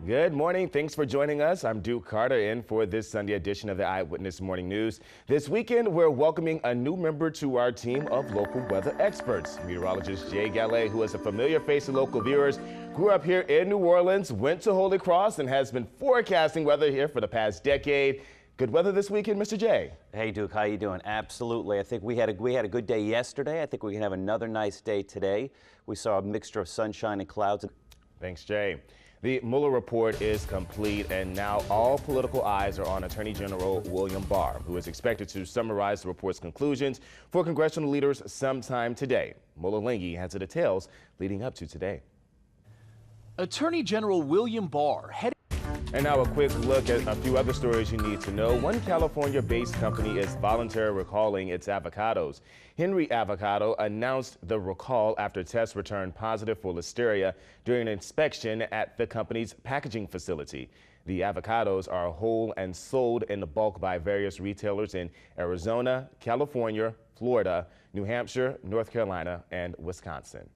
Good morning. Thanks for joining us. I'm Duke Carter in for this Sunday edition of the Eyewitness Morning News. This weekend, we're welcoming a new member to our team of local weather experts. Meteorologist Jay Gallet, who is a familiar face to local viewers, grew up here in New Orleans, went to Holy Cross, and has been forecasting weather here for the past decade. Good weather this weekend, Mr. Jay. Hey, Duke, how you doing? Absolutely. I think we had a good day yesterday. I think we can have another nice day today. We saw a mixture of sunshine and clouds. Thanks, Jay. The Mueller report is complete, and now all political eyes are on Attorney General William Barr, who is expected to summarize the report's conclusions for congressional leaders sometime today. Mueller-Lingy has the details leading up to today. Attorney General William Barr headed. And now a quick look at a few other stories you need to know. One California-based company is voluntarily recalling its avocados. Henry Avocado announced the recall after tests returned positive for listeria during an inspection at the company's packaging facility. The avocados are whole and sold in bulk by various retailers in Arizona, California, Florida, New Hampshire, North Carolina, and Wisconsin.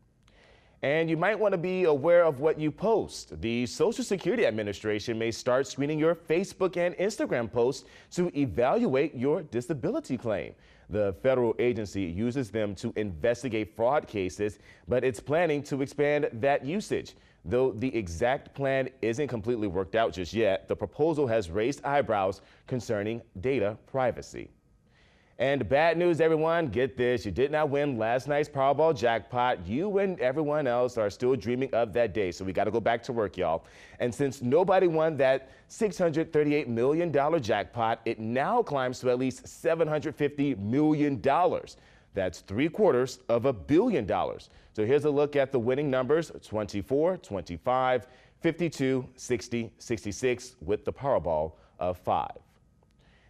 And you might want to be aware of what you post. The Social Security Administration may start screening your Facebook and Instagram posts to evaluate your disability claim. The federal agency uses them to investigate fraud cases, but it's planning to expand that usage. Though the exact plan isn't completely worked out just yet, the proposal has raised eyebrows concerning data privacy. And bad news, everyone, get this, you did not win last night's Powerball jackpot. You and everyone else are still dreaming of that day, so we got to go back to work, y'all. And since nobody won that $638 million jackpot, it now climbs to at least $750 million. That's $750 million. So here's a look at the winning numbers: 24, 25, 52, 60, 66, with the Powerball of 5.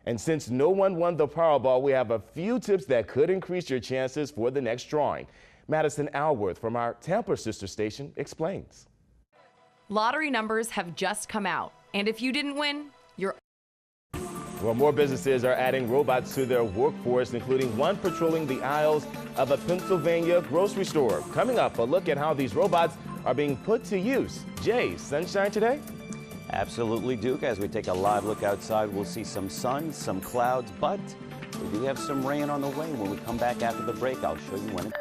And since no one won the Powerball, we have a few tips that could increase your chances for the next drawing. Madison Alworth from our Tampa sister station explains. Lottery numbers have just come out, and if you didn't win, you're... Well, more businesses are adding robots to their workforce, including one patrolling the aisles of a Pennsylvania grocery store. Coming up, a look at how these robots are being put to use. Jay, sunshine today? Absolutely, Duke. As we take a live look outside, we'll see some sun, some clouds, but we do have some rain on the way. When we come back after the break, I'll show you when.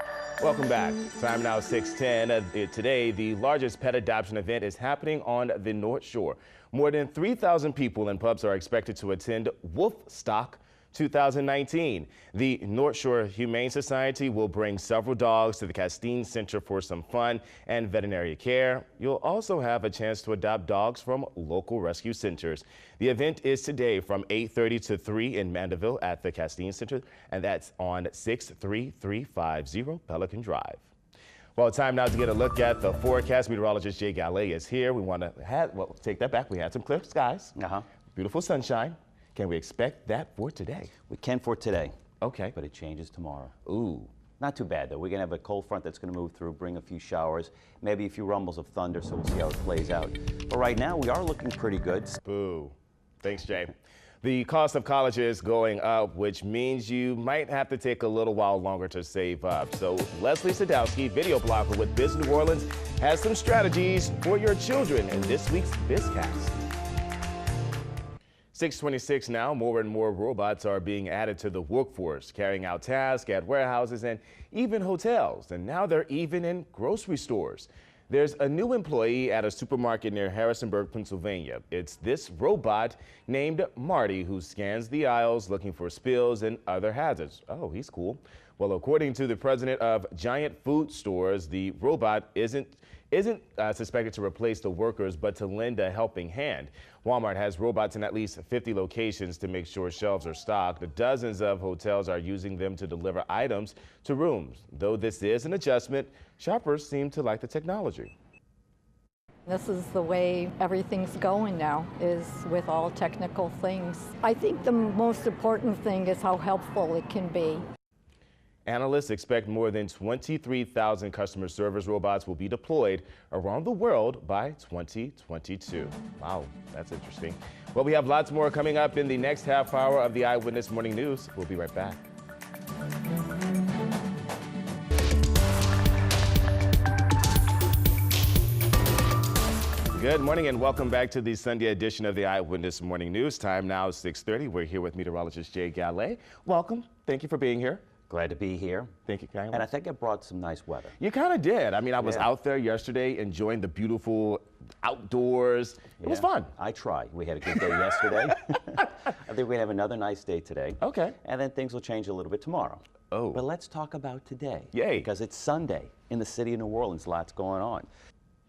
Welcome back. Time now 6:10. Today, the largest pet adoption event is happening on the North Shore. More than 3,000 people and pups are expected to attend Wolfstock 2019. The North Shore Humane Society will bring several dogs to the Castine Center for some fun and veterinary care. You'll also have a chance to adopt dogs from local rescue centers. The event is today from 8:30 to 3 in Mandeville at the Castine Center, and that's on 63350 Pelican Drive. Well, time now to get a look at the forecast. Meteorologist Jay Gallet is here. We want to take that back. We had some clear skies, beautiful sunshine. Can we expect that for today? We can for today. Okay. But it changes tomorrow. Ooh. Not too bad, though. We're going to have a cold front that's going to move through, bring a few showers, maybe a few rumbles of thunder, so we'll see how it plays out. But right now, we are looking pretty good. Boo. Thanks, Jay. The cost of college is going up, which means you might have to take a little while longer to save up. So Leslie Sadowski, video blogger with Biz New Orleans, has some strategies for your children in this week's BizCast. 6:26 now. More and more robots are being added to the workforce, carrying out tasks at warehouses and even hotels. And now they're even in grocery stores. There's a new employee at a supermarket near Harrisonburg, Pennsylvania. It's this robot named Marty who scans the aisles looking for spills and other hazards. Oh, he's cool. Well, according to the president of Giant Food Stores, the robot isn't suspected to replace the workers, but to lend a helping hand. Walmart has robots in at least 50 locations to make sure shelves are stocked. Dozens of hotels are using them to deliver items to rooms. Though this is an adjustment, shoppers seem to like the technology. This is the way everything's going now, is with all technical things. I think the most important thing is how helpful it can be. Analysts expect more than 23,000 customer service robots will be deployed around the world by 2022. Wow, that's interesting. Well, we have lots more coming up in the next half hour of the Eyewitness Morning News. We'll be right back. Good morning and welcome back to the Sunday edition of the Eyewitness Morning News. Time now is 6:30. We're here with meteorologist Jay Gallet. Welcome. Thank you for being here. Glad to be here. Thank you, Kyle. And I think I brought some nice weather. You kind of did. I mean, I was out there yesterday enjoying the beautiful outdoors. It was fun. I tried. We had a good day yesterday. I think we have another nice day today. Okay. And then things will change a little bit tomorrow. Oh. But let's talk about today. Yay. Because it's Sunday in the city of New Orleans. Lots going on.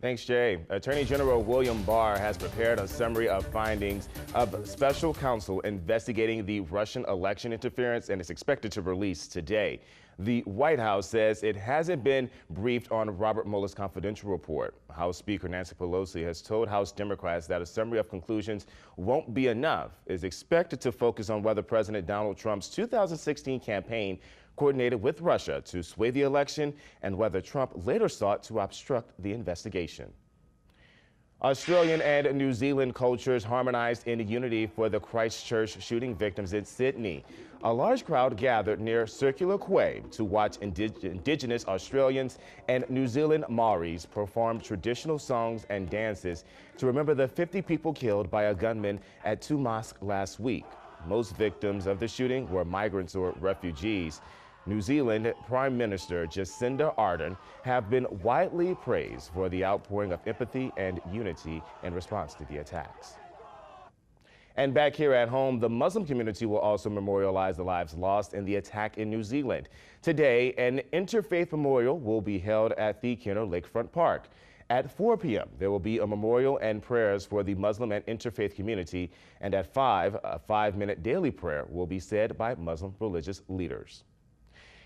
Thanks, Jay. Attorney General William Barr has prepared a summary of findings of special counsel investigating the Russian election interference and is expected to release today. The White House says it hasn't been briefed on Robert Mueller's confidential report. House Speaker Nancy Pelosi has told House Democrats that a summary of conclusions won't be enough. It is expected to focus on whether President Donald Trump's 2016 campaign coordinated with Russia to sway the election and whether Trump later sought to obstruct the investigation. Australian and New Zealand cultures harmonized in unity for the Christchurch shooting victims in Sydney. A large crowd gathered near Circular Quay to watch Indigenous Australians and New Zealand Maoris perform traditional songs and dances to remember the 50 people killed by a gunman at two mosques last week. Most victims of the shooting were migrants or refugees. New Zealand Prime Minister Jacinda Ardern have been widely praised for the outpouring of empathy and unity in response to the attacks. And back here at home, the Muslim community will also memorialize the lives lost in the attack in New Zealand. Today, an interfaith memorial will be held at the Kenner Lakefront Park. At 4 p.m., there will be a memorial and prayers for the Muslim and interfaith community. And at 5, a 5-minute daily prayer will be said by Muslim religious leaders.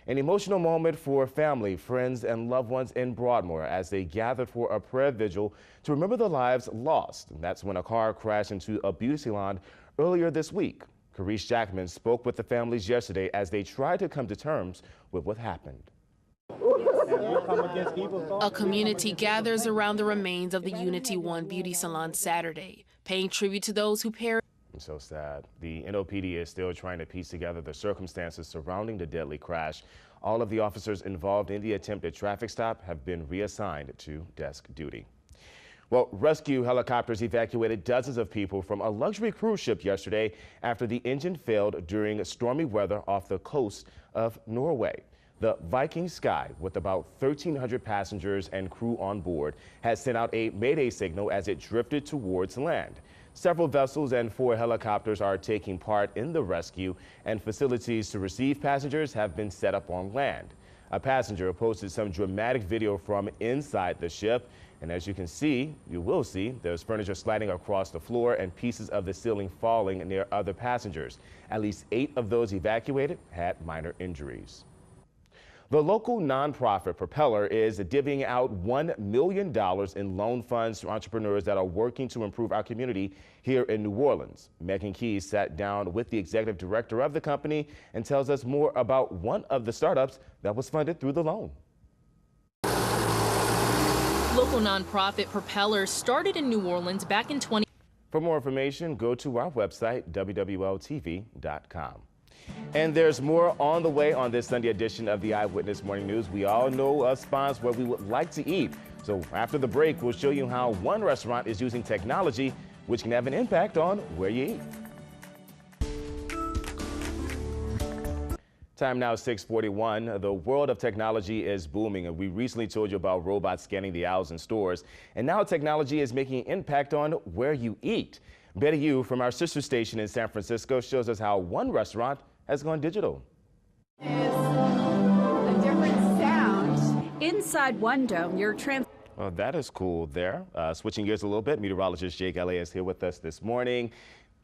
An emotional moment for family, friends, and loved ones in Broadmoor as they gathered for a prayer vigil to remember the lives lost. That's when a car crashed into a beauty salon earlier this week. Carice Jackman spoke with the families yesterday as they tried to come to terms with what happened. A community gathers around the remains of the Unity One beauty salon Saturday, paying tribute to those who perished. So sad. The NOPD is still trying to piece together the circumstances surrounding the deadly crash. All of the officers involved in the attempted traffic stop have been reassigned to desk duty. Well, rescue helicopters evacuated dozens of people from a luxury cruise ship yesterday after the engine failed during stormy weather off the coast of Norway. The Viking Sky, with about 1,300 passengers and crew on board, has sent out a mayday signal as it drifted towards land. Several vessels and 4 helicopters are taking part in the rescue, and facilities to receive passengers have been set up on land. A passenger posted some dramatic video from inside the ship, and as you will see, there's furniture sliding across the floor and pieces of the ceiling falling near other passengers. At least 8 of those evacuated had minor injuries. The local nonprofit Propeller is divvying out $1 million in loan funds to entrepreneurs that are working to improve our community here in New Orleans. Megan Keys sat down with the executive director of the company and tells us more about one of the startups that was funded through the loan. Local nonprofit Propeller started in New Orleans back in 20. For more information, go to our website, wwltv.com. And there's more on the way on this Sunday edition of the Eyewitness Morning News. We all know spots where we would like to eat. So after the break, we'll show you how one restaurant is using technology, which can have an impact on where you eat. Time now 6:41. The world of technology is booming, and we recently told you about robots scanning the aisles in stores. And now technology is making an impact on where you eat. Betty Yu from our sister station in San Francisco shows us how one restaurant has gone digital. Is a different sound. Inside one dome, you're Well, that is cool there. Switching gears a little bit, meteorologist Jay Gallet is here with us this morning.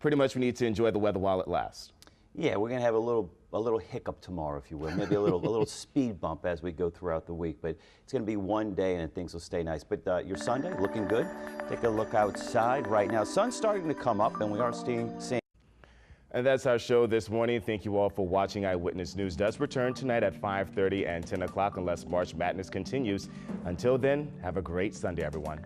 Pretty much we need to enjoy the weather while it lasts. Yeah, we're going to have a little hiccup tomorrow, if you will. Maybe a little speed bump as we go throughout the week. But it's going to be one day and things will stay nice. But your Sunday, looking good. Take a look outside right now. Sun's starting to come up and we are seeing. And that's our show this morning. Thank you all for watching. Eyewitness News does return tonight at 5:30 and 10 o'clock unless March Madness continues. Until then, have a great Sunday, everyone.